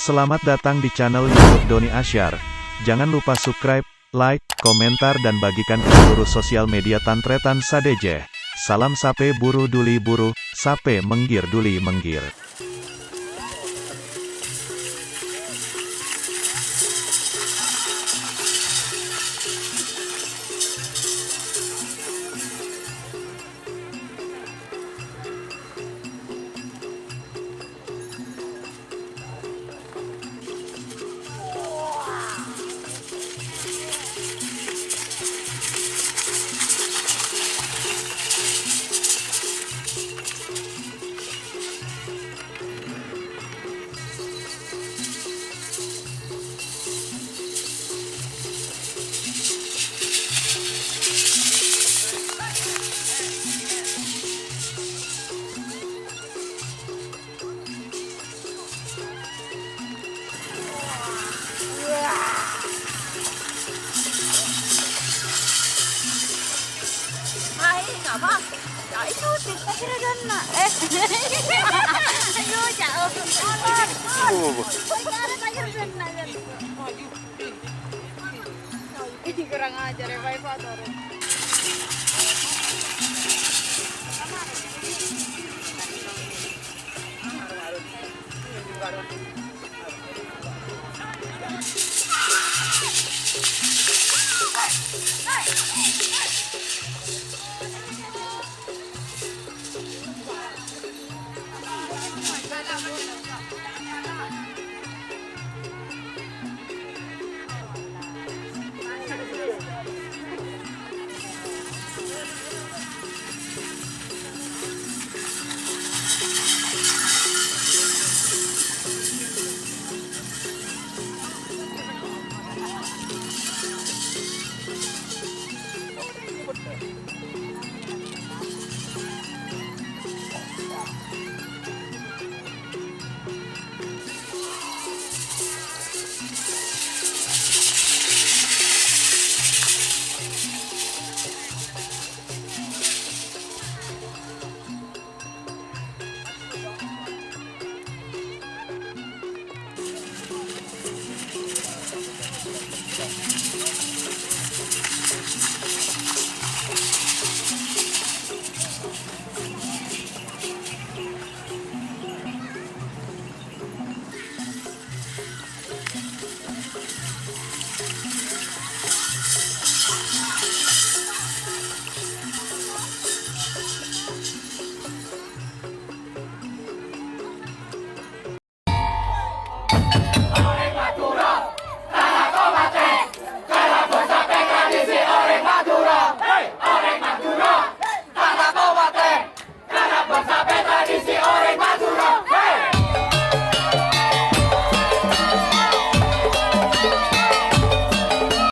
Selamat datang di channel YouTube Doni Asyar. Jangan lupa subscribe, like, komentar dan bagikan ke seluruh sosial media Tantretan Sadejeh. Salam sape buru duli buru, sape menggir duli menggir. Apa? Ya itu kita kira dana. Ayo jauh. Ini kurang ajar ya Evator.